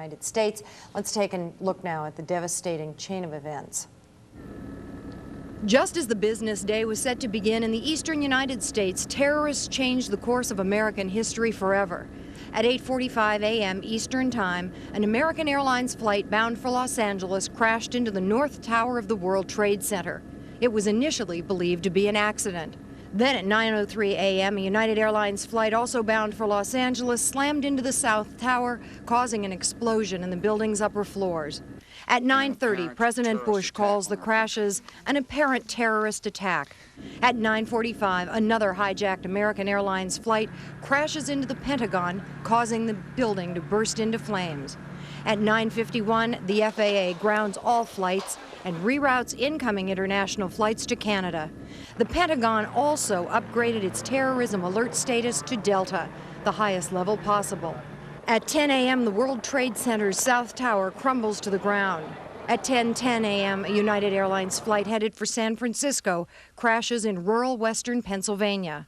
United States. Let's take a look now at the devastating chain of events. Just as the business day was set to begin in the eastern United States, terrorists changed the course of American history forever. At 8:45 a.m. Eastern Time, an American Airlines flight bound for Los Angeles crashed into the North Tower of the World Trade Center. It was initially believed to be an accident. Then at 9:03 a.m., a United Airlines flight also bound for Los Angeles slammed into the South Tower, causing an explosion in the building's upper floors. At 9:30, President Bush calls the crashes an apparent terrorist attack. At 9:45, another hijacked American Airlines flight crashes into the Pentagon, causing the building to burst into flames. At 9:51, the FAA grounds all flights and reroutes incoming international flights to Canada. The Pentagon also upgraded its terrorism alert status to Delta, the highest level possible. At 10 a.m., the World Trade Center's South Tower crumbles to the ground. At 10:10 a.m., a United Airlines flight headed for San Francisco crashes in rural western Pennsylvania.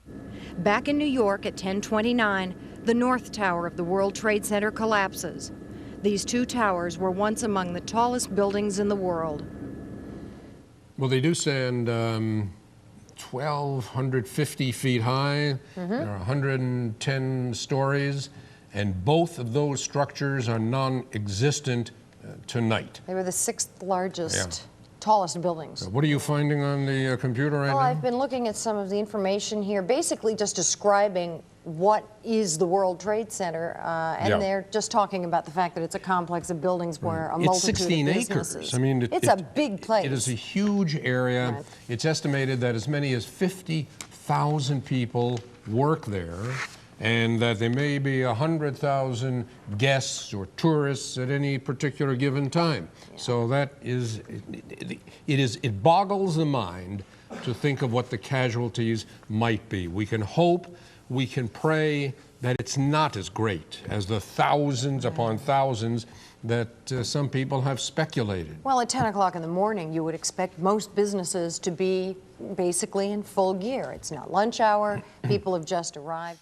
Back in New York at 10:29, the North Tower of the World Trade Center collapses. These two towers were once among the tallest buildings in the world. Well, they do stand 1,250 feet high. There are 110 stories. And both of those structures are non-existent tonight. They were the sixth largest, tallest buildings. So what are you finding on the computer right now? Well, I've been looking at some of the information here, basically just describing what is the World Trade Center, and they're just talking about the fact that it's a complex of buildings where a multitude of businesses. It's 16 acres. I mean, it's a big place. It is a huge area. Right. It's estimated that as many as 50,000 people work there, and that there may be 100,000 guests or tourists at any particular given time. Yeah. So that is, it boggles the mind to think of what the casualties might be. We can hope, we can pray that it's not as great as the thousands upon thousands that some people have speculated. Well, at 10 o'clock in the morning, you would expect most businesses to be basically in full gear. It's not lunch hour, people have just arrived.